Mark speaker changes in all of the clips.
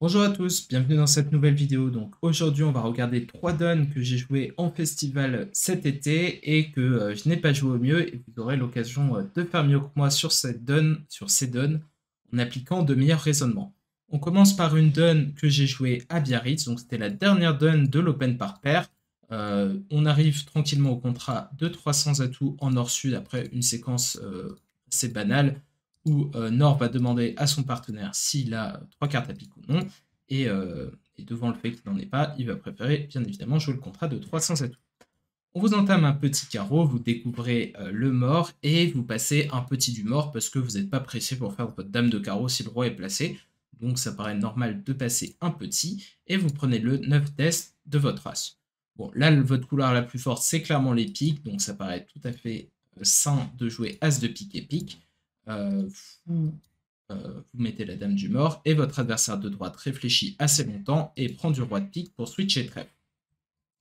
Speaker 1: Bonjour à tous, bienvenue dans cette nouvelle vidéo. Donc aujourd'hui on va regarder 3 dons que j'ai joué en festival cet été et que je n'ai pas joué au mieux et vous aurez l'occasion de faire mieux que moi sur ces dons en appliquant de meilleurs raisonnements. On commence par une don que j'ai jouée à Biarritz, donc c'était la dernière don de l'Open par pair. On arrive tranquillement au contrat de 300 atouts en nord-sud après une séquence assez banale où Nord va demander à son partenaire s'il a 3 cartes à pique ou non, et devant le fait qu'il n'en ait pas, il va préférer bien évidemment jouer le contrat de 300 atouts. On vous entame un petit carreau, vous découvrez le mort et vous passez un petit du mort parce que vous n'êtes pas pressé pour faire votre dame de carreau si le roi est placé. Donc ça paraît normal de passer un petit et vous prenez le 9 d'Est de votre race. Bon, là, votre couleur la plus forte, c'est clairement les piques, donc ça paraît tout à fait sain de jouer As de pique et pique. Euh, vous, vous mettez la dame du mort et votre adversaire de droite réfléchit assez longtemps et prend du roi de pique pour switcher trèfle.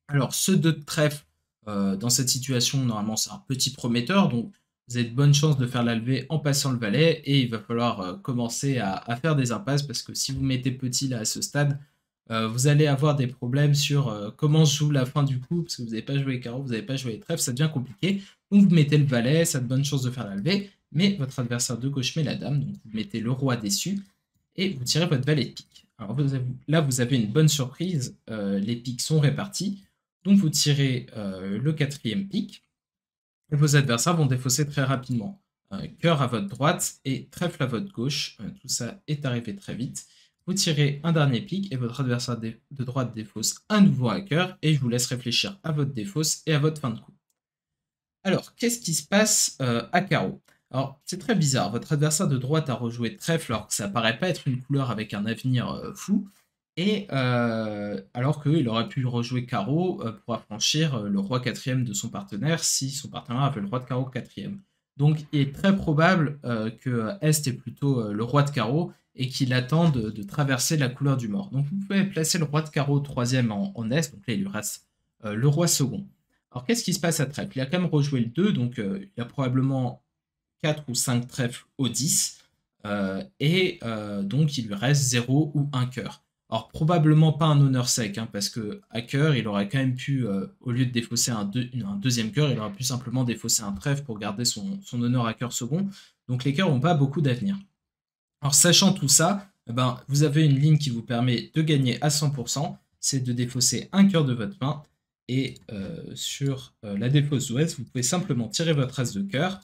Speaker 1: Alors, ce 2 de trèfle, dans cette situation, normalement, c'est un petit prometteur, donc vous avez de bonnes chances de faire la levée en passant le valet, et il va falloir commencer à faire des impasses, parce que si vous mettez petit là à ce stade, vous allez avoir des problèmes sur comment se joue la fin du coup, parce que vous n'avez pas joué carreau, vous n'avez pas joué trèfle, ça devient compliqué. Donc vous mettez le valet, ça a de bonnes chances de faire la levée, mais votre adversaire de gauche met la dame, donc vous mettez le roi dessus, et vous tirez votre valet de pique. Alors là, vous avez une bonne surprise, les piques sont répartis, donc vous tirez le quatrième pic, et vos adversaires vont défausser très rapidement. Cœur à votre droite et trèfle à votre gauche, tout ça est arrivé très vite. Vous tirez un dernier pic et votre adversaire de droite défausse un nouveau à cœur, et je vous laisse réfléchir à votre défausse et à votre fin de coup. Alors, qu'est-ce qui se passe à carreau? Alors, c'est très bizarre. Votre adversaire de droite a rejoué trèfle alors que ça paraît pas être une couleur avec un avenir fou. Et alors qu'il aurait pu rejouer carreau pour affranchir le roi quatrième de son partenaire si son partenaire avait le roi de carreau quatrième. Donc, il est très probable que Est est plutôt le roi de carreau et qu'il attend de traverser la couleur du mort. Donc, vous pouvez placer le roi de carreau troisième en Est. Donc là, il lui reste le roi second. Alors, qu'est-ce qui se passe à trèfle? Il a quand même rejoué le 2, donc il a probablement 4 ou 5 trèfles au 10, donc il lui reste 0 ou 1 cœur. Alors, probablement pas un honneur sec, hein, parce que à cœur, il aurait quand même pu, au lieu de défausser un deuxième cœur, il aurait pu simplement défausser un trèfle pour garder son honneur à cœur second. Donc, les cœurs n'ont pas beaucoup d'avenir. Alors, sachant tout ça, eh ben, vous avez une ligne qui vous permet de gagner à 100%, c'est de défausser un cœur de votre main. Et sur la défausse d'ouest, vous pouvez simplement tirer votre as de cœur,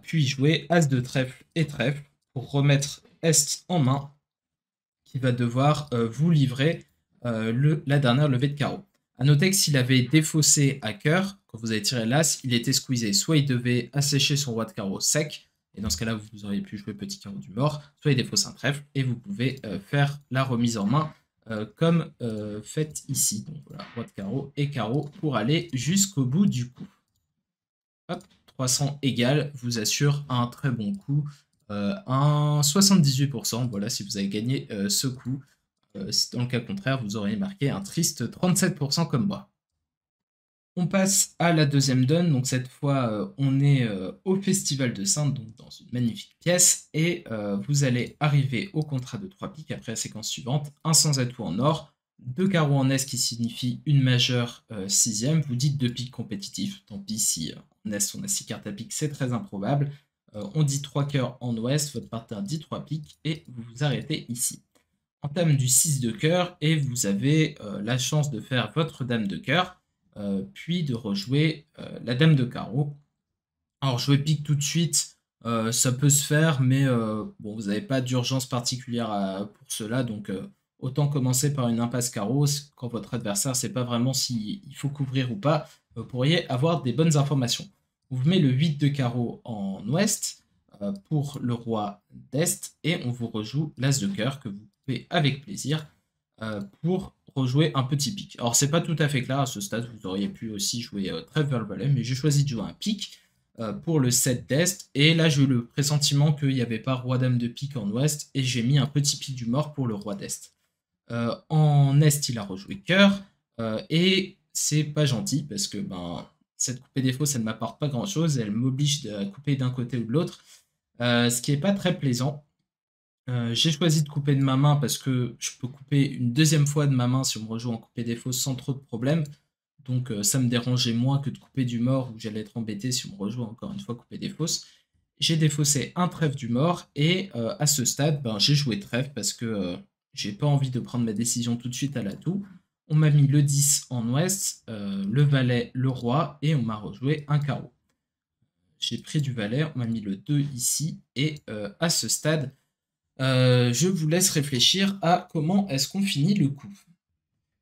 Speaker 1: puis jouer as de trèfle et trèfle pour remettre Est en main, qui va devoir vous livrer la dernière levée de carreau. A noter que s'il avait défaussé à cœur, quand vous avez tiré l'as, il était squeezé. Soit il devait assécher son roi de carreau sec, et dans ce cas-là, vous auriez pu jouer petit carreau du mort, soit il défausse un trèfle, et vous pouvez faire la remise en main comme fait ici. Donc voilà, roi de carreau et carreau pour aller jusqu'au bout du coup. Hop, 300 égales vous assure un très bon coup, un 78%. Voilà, si vous avez gagné ce coup. Dans le cas contraire, vous auriez marqué un triste 37% comme moi. On passe à la deuxième donne, donc cette fois on est au Festival de Saintes, donc dans une magnifique pièce, et vous allez arriver au contrat de 3 piques après la séquence suivante, un sans atout en or, 2 carreaux en Est qui signifie une majeure sixième, vous dites 2 piques compétitifs, tant pis si en Est on a 6 cartes à pique, c'est très improbable, on dit 3 cœurs en Ouest, votre partenaire dit 3 piques, et vous vous arrêtez ici. Entame du 6 de cœur, et vous avez la chance de faire votre dame de cœur, puis de rejouer la dame de carreau. Alors jouer pique tout de suite, ça peut se faire, mais bon, vous n'avez pas d'urgence particulière pour cela, donc autant commencer par une impasse carreau, quand votre adversaire ne sait pas vraiment s'il faut couvrir ou pas, vous pourriez avoir des bonnes informations. On vous met le 8 de carreau en ouest pour le roi d'est, et on vous rejoue l'as de cœur que vous pouvez avec plaisir pour rejouer un petit pic. Alors c'est pas tout à fait clair à ce stade, vous auriez pu aussi jouer trèfle vers le valet, mais j'ai choisi de jouer un pic pour le 7 d'Est, et là j'ai eu le pressentiment qu'il n'y avait pas roi-dame de pique en Ouest, et j'ai mis un petit pic du mort pour le roi d'Est. En Est, il a rejoué cœur, et c'est pas gentil, parce que cette coupée défaut, ça ne m'apporte pas grand-chose, elle m'oblige à couper d'un côté ou de l'autre, ce qui n'est pas très plaisant. J'ai choisi de couper de ma main parce que je peux couper une deuxième fois de ma main si on me rejoue en couper des fausses sans trop de problèmes. Donc ça me dérangeait moins que de couper du mort où j'allais être embêté si on me rejoue encore une fois couper des fausses. J'ai défaussé un trèfle du mort et à ce stade, ben, j'ai joué trèfle parce que j'ai pas envie de prendre ma décision tout de suite à la toux. On m'a mis le 10 en ouest, le valet, le roi et on m'a rejoué un carreau. J'ai pris du valet, on m'a mis le 2 ici et à ce stade, je vous laisse réfléchir à comment est-ce qu'on finit le coup.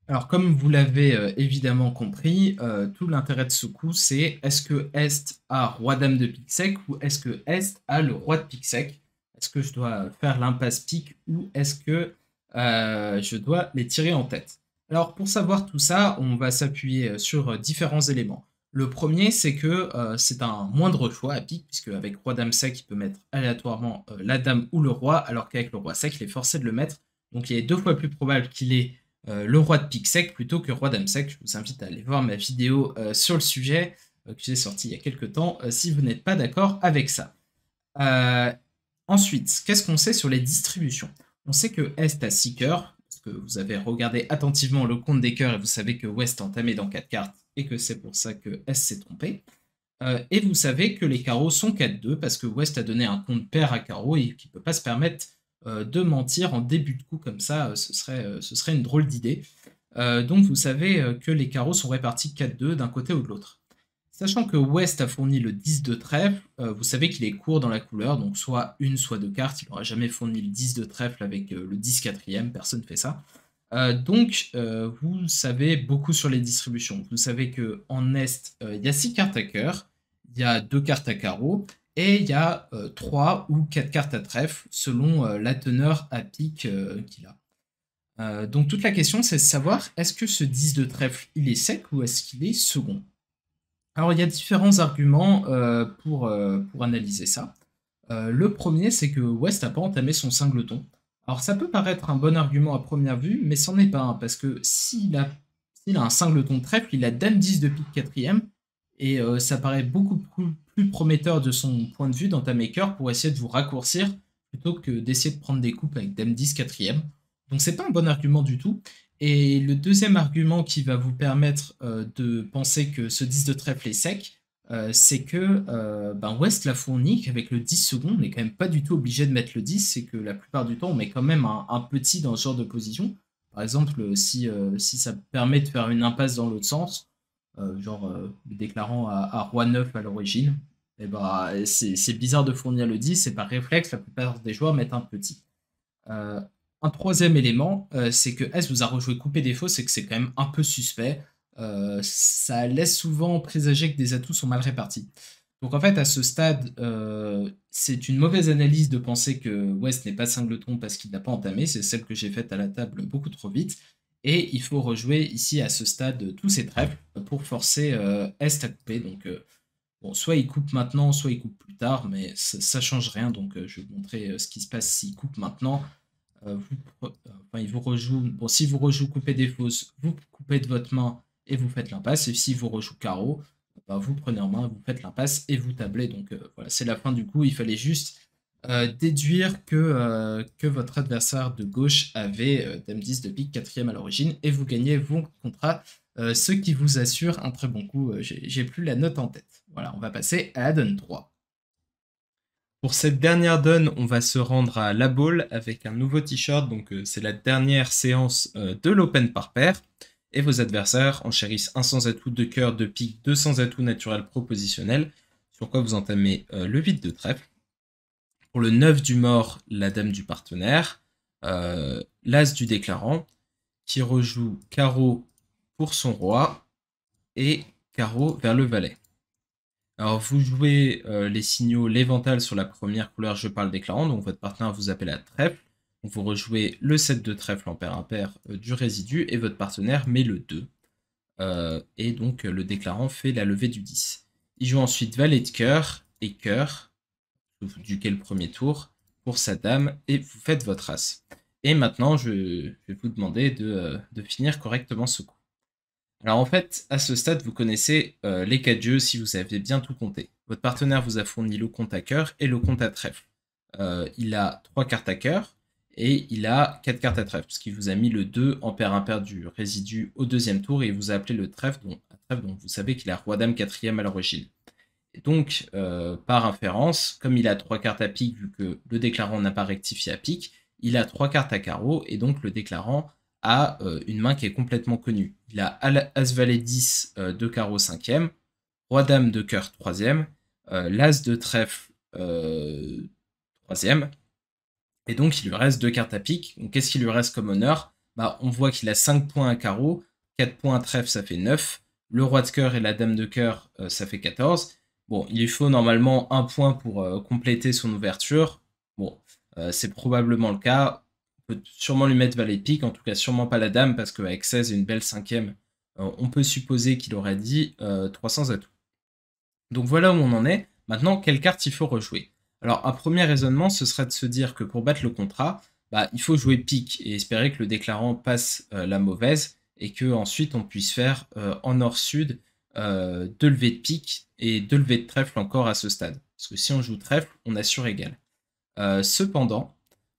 Speaker 1: Alors, comme vous l'avez évidemment compris, tout l'intérêt de ce coup, c'est est-ce que Est a roi-dame de pique sec ou est-ce que Est a le roi de pique sec? Est-ce que je dois faire l'impasse pique ou est-ce que je dois les tirer en tête? Alors, pour savoir tout ça, on va s'appuyer sur différents éléments. Le premier, c'est que c'est un moindre choix à pique, puisque avec roi-dame sec, il peut mettre aléatoirement la dame ou le roi, alors qu'avec le roi sec, il est forcé de le mettre. Donc, il est 2 fois plus probable qu'il ait le roi de pique sec plutôt que roi dame sec. Je vous invite à aller voir ma vidéo sur le sujet que j'ai sorti il y a quelques temps si vous n'êtes pas d'accord avec ça. Ensuite, qu'est-ce qu'on sait sur les distributions? On sait que Est a 6 cœurs, parce que vous avez regardé attentivement le compte des cœurs et vous savez que Ouest est entamé dans 4 cartes et que c'est pour ça que Est s'est trompé. Et vous savez que les carreaux sont 4-2 parce que Ouest a donné un compte pair à carreau et qu'il ne peut pas se permettre de mentir en début de coup comme ça, ce serait une drôle d'idée. Donc vous savez que les carreaux sont répartis 4-2 d'un côté ou de l'autre. Sachant que Ouest a fourni le 10 de trèfle, vous savez qu'il est court dans la couleur, donc soit une, soit deux cartes, il n'aura jamais fourni le 10 de trèfle avec le 10 quatrième, personne ne fait ça. Donc vous savez beaucoup sur les distributions. Vous savez qu'en Est, il y a 6 cartes à cœur, il y a 2 cartes à carreau, et il y a 3 ou 4 cartes à trèfle, selon la teneur à pique qu'il a. Donc toute la question, c'est de savoir, est-ce que ce 10 de trèfle, il est sec ou est-ce qu'il est second? Alors il y a différents arguments pour analyser ça. Le premier, c'est que West n'a pas entamé son singleton. Alors ça peut paraître un bon argument à première vue, mais c'en est pas un, parce que s'il a un singleton trèfle, il a dame 10 de pique quatrième, et ça paraît beaucoup plus prometteur de son point de vue d'entamer cœur pour essayer de vous raccourcir, plutôt que d'essayer de prendre des coupes avec dame 10 quatrième. Donc c'est pas un bon argument du tout. Et le deuxième argument qui va vous permettre de penser que ce 10 de trèfle est sec, c'est que West l'a fourni, qu'avec le 10 secondes, on n'est quand même pas du tout obligé de mettre le 10, c'est que la plupart du temps, on met quand même un petit dans ce genre de position. Par exemple, si ça permet de faire une impasse dans l'autre sens, déclarant à roi 9 à l'origine, et c'est bizarre de fournir le 10, et par réflexe, la plupart des joueurs mettent un petit. Un troisième élément, c'est que S vous a rejoué couper des faux, c'est que c'est quand même un peu suspect. Ça laisse souvent présager que des atouts sont mal répartis. Donc en fait, à ce stade, c'est une mauvaise analyse de penser que West n'est pas singleton parce qu'il n'a pas entamé. C'est celle que j'ai faite à la table beaucoup trop vite. Et il faut rejouer ici à ce stade tous ses trèfles pour forcer Est à couper. Donc bon, soit il coupe maintenant, soit il coupe plus tard, mais ça change rien. Donc je vais vous montrer ce qui se passe s'il coupe maintenant. Il vous rejoue. Bon, si vous rejoue couper des fausses, vous coupez de votre main et vous faites l'impasse. Et si vous rejoue carreau, vous prenez en main, vous faites l'impasse et vous tablez. Donc voilà, c'est la fin du coup. Il fallait juste déduire que votre adversaire de gauche avait dame 10 de pique quatrième à l'origine et vous gagnez vos contrats, ce qui vous assure un très bon coup. J'ai plus la note en tête. Voilà, on va passer à la donne 3. Pour cette dernière donne, on va se rendre à La Baule avec un nouveau t-shirt, donc c'est la dernière séance de l'Open par paire. Et vos adversaires enchérissent un sans atout de cœur, de pique, 2 sans atout naturel propositionnel, sur quoi vous entamez le 8 de trèfle. Pour le 9 du mort, la dame du partenaire, l'as du déclarant, qui rejoue carreau pour son roi, et carreau vers le valet. Alors vous jouez les signaux l'éventail sur la première couleur, je parle déclarant, donc votre partenaire vous appelle à trèfle. Donc vous rejouez le 7 de trèfle en paire impair du résidu et votre partenaire met le 2. Et donc le déclarant fait la levée du 10. Il joue ensuite valet de cœur et cœur, duquel le premier tour, pour sa dame, et vous faites votre as. Et maintenant je vais vous demander de finir correctement ce coup. Alors en fait, à ce stade, vous connaissez les 4 jeux si vous avez bien tout compté. Votre partenaire vous a fourni le compte à cœur et le compte à trèfle. Il a 3 cartes à cœur, et il a 4 cartes à trèfle, parce qu'il vous a mis le 2 en paire impair du résidu au deuxième tour, et il vous a appelé le trèfle, donc vous savez qu'il a roi-dame 4e à l'origine. Et donc, par inférence, comme il a 3 cartes à pique, vu que le déclarant n'a pas rectifié à pique, il a 3 cartes à carreau, et donc le déclarant a une main qui est complètement connue. Il a As-Valet 10 de carreau 5e, Roi-Dame de cœur 3e, l'As de trèfle 3e, et donc il lui reste 2 cartes à pique. Donc qu'est-ce qu'il lui reste comme honneur? Bah, on voit qu'il a 5 points à carreau, 4 points à trèfle, ça fait 9, le Roi de cœur et la Dame de cœur, ça fait 14. Bon, il lui faut normalement un point pour compléter son ouverture. Bon, c'est probablement le cas. On peut sûrement lui mettre valet de pique, en tout cas sûrement pas la dame, parce qu'avec 16 et une belle 5e, on peut supposer qu'il aurait dit 300 atouts. Donc voilà où on en est. Maintenant, quelle carte il faut rejouer? Alors, un premier raisonnement, ce serait de se dire que pour battre le contrat, bah, il faut jouer pique et espérer que le déclarant passe la mauvaise et que ensuite on puisse faire en nord-sud 2 levées de pique et 2 levées de trèfle encore à ce stade. Parce que si on joue trèfle, on assure égal. Cependant,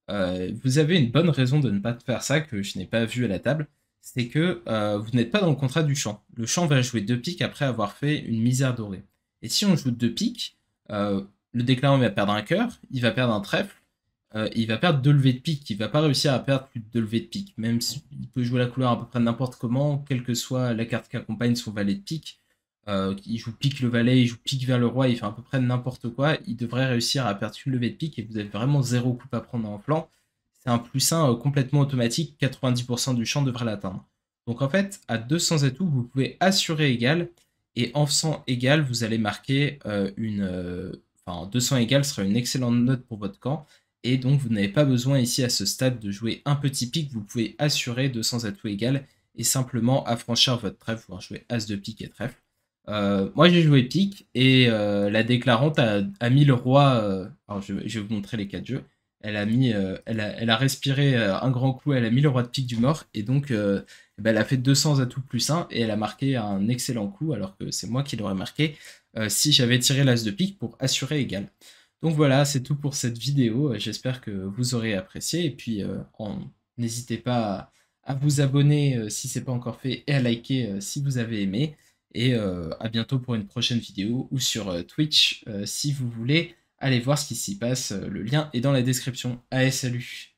Speaker 1: vous avez une bonne raison de ne pas faire ça que je n'ai pas vu à la table, c'est que vous n'êtes pas dans le contrat du champ. Le champ va jouer 2 piques après avoir fait une misère dorée. Et si on joue 2 piques, le déclarant va perdre un cœur, il va perdre un trèfle, il va perdre 2 levées de pique, il va pas réussir à perdre plus de 2 levées de pique, même s'il peut jouer la couleur à peu près n'importe comment, quelle que soit la carte qui accompagne son valet de pique. Il joue pique le valet, il joue pique vers le roi, il fait à peu près n'importe quoi, il devrait réussir à perdre une levée de pique et vous avez vraiment 0 coupe à prendre en flanc. C'est un +1 complètement automatique, 90% du champ devrait l'atteindre. Donc en fait, à 200 atouts, vous pouvez assurer égal, et en faisant égal, vous allez marquer enfin 200 égal sera une excellente note pour votre camp, et donc vous n'avez pas besoin ici à ce stade de jouer un petit pique, vous pouvez assurer 200 atouts égal, et simplement affranchir votre trèfle, pouvoir jouer As de pique et trèfle. Moi j'ai joué pique, et la déclarante a mis le roi, alors je vais vous montrer les 4 jeux, elle a respiré un grand coup, elle a mis le roi de pique du mort, et donc ben, elle a fait 200 atouts +1, et elle a marqué un excellent coup, alors que c'est moi qui l'aurais marqué si j'avais tiré l'as de pique pour assurer égal. Donc voilà, c'est tout pour cette vidéo, j'espère que vous aurez apprécié, et puis n'hésitez pas à vous abonner si ce n'est pas encore fait, et à liker si vous avez aimé, et à bientôt pour une prochaine vidéo, ou sur Twitch si vous voulez. Allez voir ce qui s'y passe, le lien est dans la description. Allez, salut!